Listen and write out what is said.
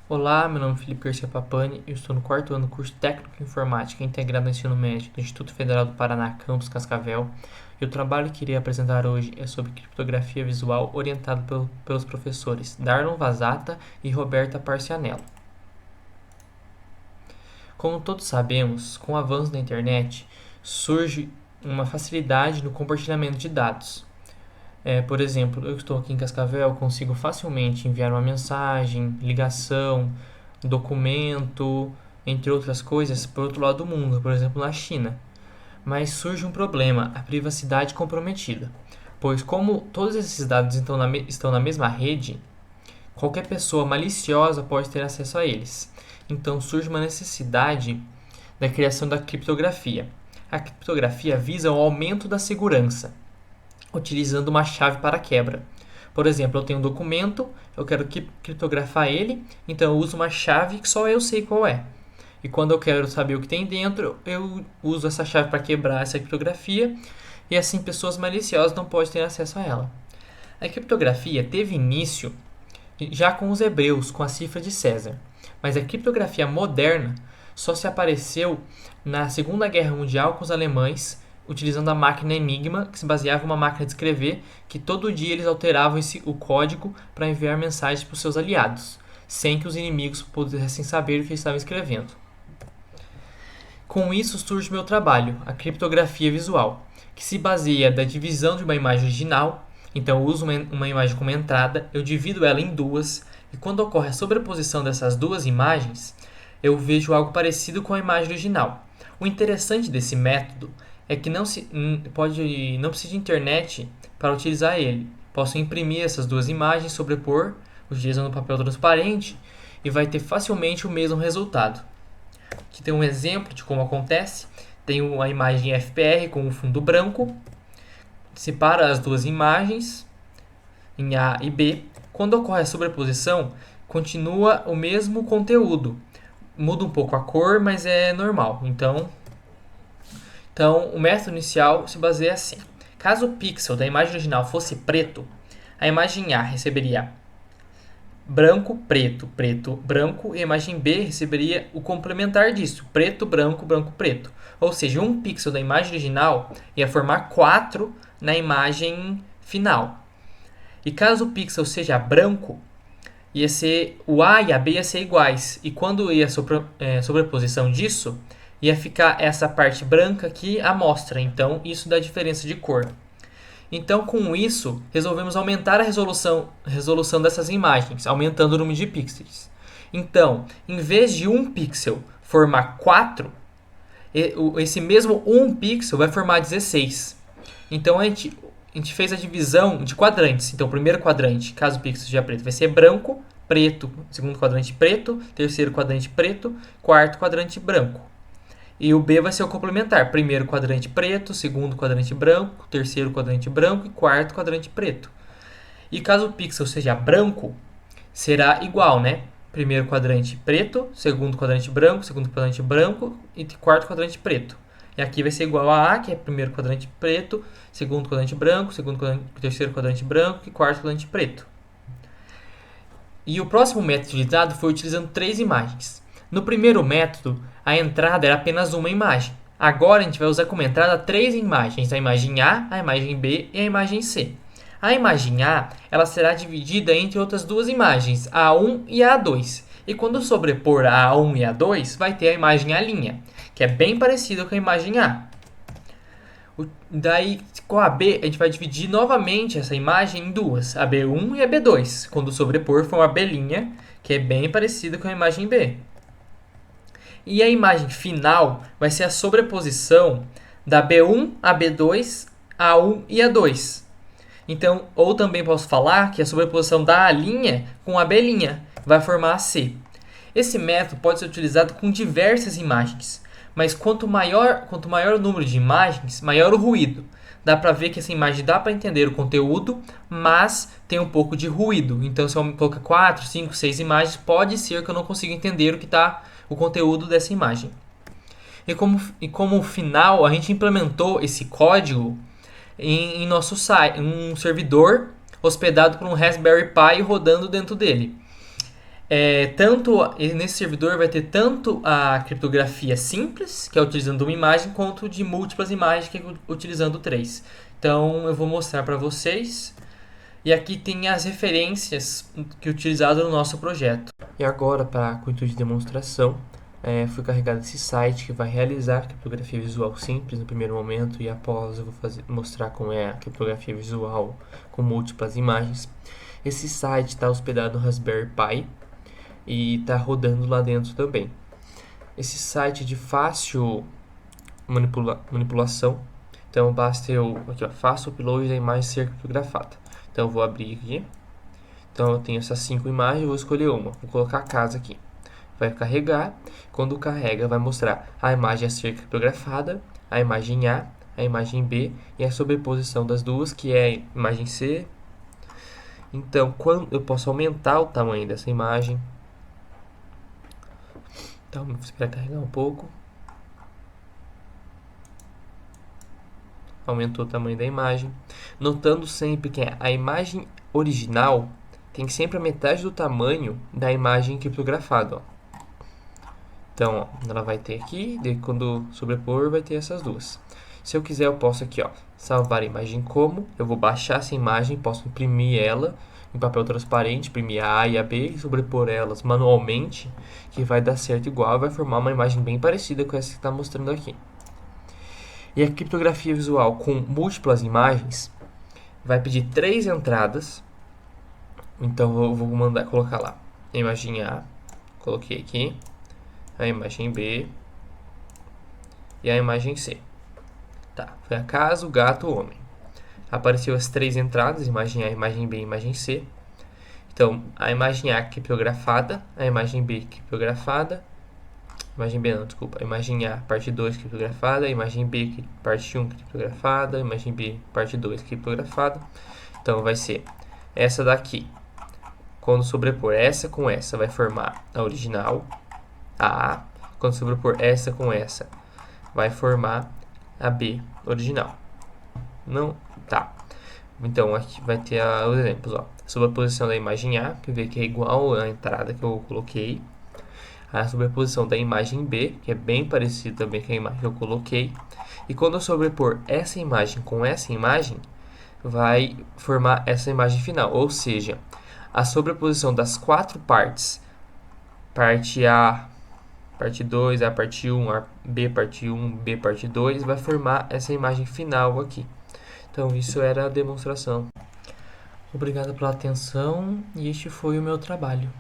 Olá, meu nome é Felipe Garcia Papani, eu estou no quarto ano do curso Técnico em Informática integrado no Ensino Médio do Instituto Federal do Paraná, campus Cascavel, e o trabalho que irei apresentar hoje é sobre criptografia visual orientado pelos professores Darlon Vazata e Roberta Parcianello. Como todos sabemos, com o avanço da internet, surge uma facilidade no compartilhamento de dados. Por exemplo, eu estou aqui em Cascavel, consigo facilmente enviar uma mensagem, ligação, documento, entre outras coisas, para o outro lado do mundo, por exemplo, na China. Mas surge um problema, a privacidade comprometida. Pois como todos esses dados estão na mesma rede, qualquer pessoa maliciosa pode ter acesso a eles. Então surge uma necessidade da criação da criptografia. A criptografia visa o aumento da segurança, utilizando uma chave para quebra. Por exemplo, eu tenho um documento, eu quero criptografar ele, então eu uso uma chave que só eu sei qual é. E quando eu quero saber o que tem dentro, eu uso essa chave para quebrar essa criptografia, e assim pessoas maliciosas não podem ter acesso a ela. A criptografia teve início já com os hebreus, com a cifra de César, mas a criptografia moderna só se apareceu na Segunda Guerra Mundial com os alemães, utilizando a máquina Enigma, que se baseava em uma máquina de escrever, que todo dia eles alteravam o código para enviar mensagens para os seus aliados, sem que os inimigos pudessem saber o que eles estavam escrevendo. Com isso surge meu trabalho, a criptografia visual, que se baseia da divisão de uma imagem original. Então eu uso uma imagem como entrada, eu divido ela em duas, e quando ocorre a sobreposição dessas duas imagens, eu vejo algo parecido com a imagem original. O interessante desse método é que não precisa de internet para utilizar ele. Posso imprimir essas duas imagens, sobrepor, utilizando papel transparente, e vai ter facilmente o mesmo resultado. Aqui tem um exemplo de como acontece. Tenho a imagem FPR com o fundo branco, separa as duas imagens em A e B. Quando ocorre a sobreposição, continua o mesmo conteúdo. Muda um pouco a cor, mas é normal. Então, o método inicial se baseia assim. Caso o pixel da imagem original fosse preto, a imagem A receberia branco, preto, preto, branco, e a imagem B receberia o complementar disso, preto, branco, branco, preto. Ou seja, um pixel da imagem original ia formar 4 na imagem final. E caso o pixel seja branco, ia ser o A e a B ia ser iguais. E quando ia sobreposição disso, ia ficar essa parte branca aqui à mostra. Então, isso dá diferença de cor. Então, com isso, resolvemos aumentar a resolução dessas imagens, aumentando o número de pixels. Então, em vez de um pixel formar 4, esse mesmo 1 pixel vai formar 16. Então, a gente fez a divisão de quadrantes. Então, o primeiro quadrante, caso o pixel seja preto, vai ser branco, preto, segundo quadrante preto, terceiro quadrante preto, quarto quadrante branco. E o B vai ser o complementar. Primeiro quadrante preto, segundo quadrante branco, terceiro quadrante branco e quarto quadrante preto. E caso o pixel seja branco, será igual, né? Primeiro quadrante preto, segundo quadrante branco e quarto quadrante preto. E aqui vai ser igual a A, que é primeiro quadrante preto, segundo quadrante branco, terceiro quadrante branco e quarto quadrante preto. E o próximo método utilizado foi utilizando 3 imagens. No primeiro método, a entrada era apenas uma imagem. Agora a gente vai usar como entrada 3 imagens, a imagem A, a imagem B e a imagem C. A imagem A ela será dividida entre outras duas imagens, a A1 e a A2. E quando sobrepor a A1 e a A2, vai ter a imagem A', que é bem parecida com a imagem A. Daí, com a B, a gente vai dividir novamente essa imagem em duas, a B1 e a B2. Quando sobrepor, for uma B', que é bem parecida com a imagem B. E a imagem final vai ser a sobreposição da B1, a B2, a A1 e a A2. Então, ou também posso falar que a sobreposição da A' com a B' vai formar a C. Esse método pode ser utilizado com diversas imagens, mas quanto maior o número de imagens, maior o ruído. Dá para ver que essa imagem dá para entender o conteúdo, mas tem um pouco de ruído. Então, se eu colocar 4, 5, 6 imagens, pode ser que eu não consiga entender o conteúdo dessa imagem. E como final, a gente implementou esse código em nosso site, um servidor hospedado por um Raspberry Pi rodando dentro dele. Nesse servidor vai ter tanto a criptografia simples, que é utilizando uma imagem, quanto de múltiplas imagens, que é utilizando três. Então eu vou mostrar para vocês. E aqui tem as referências que utilizadas no nosso projeto. E agora, para o intuito de demonstração, fui carregado esse site que vai realizar a criptografia visual simples no primeiro momento, e após eu vou mostrar como é a criptografia visual com múltiplas imagens. Esse site está hospedado no Raspberry Pi e está rodando lá dentro também. Esse site é de fácil manipulação, então basta eu faço o upload da imagem ser criptografada. Então eu vou abrir aqui. Então eu tenho essas 5 imagens, eu vou escolher uma. Vou colocar a casa aqui. Vai carregar. Quando carrega, vai mostrar a imagem a ser criptografada, a imagem A, a imagem B e a sobreposição das duas, que é a imagem C. Então, quando eu posso aumentar o tamanho dessa imagem. Então, vou esperar carregar um pouco. Aumentou o tamanho da imagem. Notando sempre que a imagem original tem sempre a metade do tamanho da imagem criptografada. Ó. Então, ó, ela vai ter aqui, daí quando sobrepor vai ter essas duas. Se eu quiser, eu posso aqui, ó, salvar a imagem como. Eu vou baixar essa imagem, posso imprimir ela em papel transparente, imprimir a A e a B e sobrepor elas manualmente, que vai dar certo igual, vai formar uma imagem bem parecida com essa que está mostrando aqui. E a criptografia visual com múltiplas imagens vai pedir 3 entradas. Então eu vou mandar colocar lá a imagem A, coloquei aqui, a imagem B e a imagem C. Tá, foi a casa, o gato, o homem. Apareceu as 3 entradas, imagem A, imagem B e imagem C. Então, a imagem A criptografada, a imagem B criptografada, imagem B não, desculpa, a imagem A parte 2 criptografada, a imagem B parte 1 criptografada, a imagem B parte 2 criptografada. Então vai ser essa daqui. Quando sobrepor essa com essa, vai formar a original, a A. Quando sobrepor essa com essa, vai formar a B original. Não, tá. Então aqui vai ter os exemplos, ó. Sobreposição da imagem A, que vê que é igual à entrada que eu coloquei. A sobreposição da imagem B, que é bem parecido também com a imagem que eu coloquei. E quando eu sobrepor essa imagem com essa imagem, vai formar essa imagem final. Ou seja, a sobreposição das 4 partes, parte A, parte 2, A parte 1, A, B parte 1, B parte 2, vai formar essa imagem final aqui. Então isso era a demonstração. Obrigado pela atenção e este foi o meu trabalho.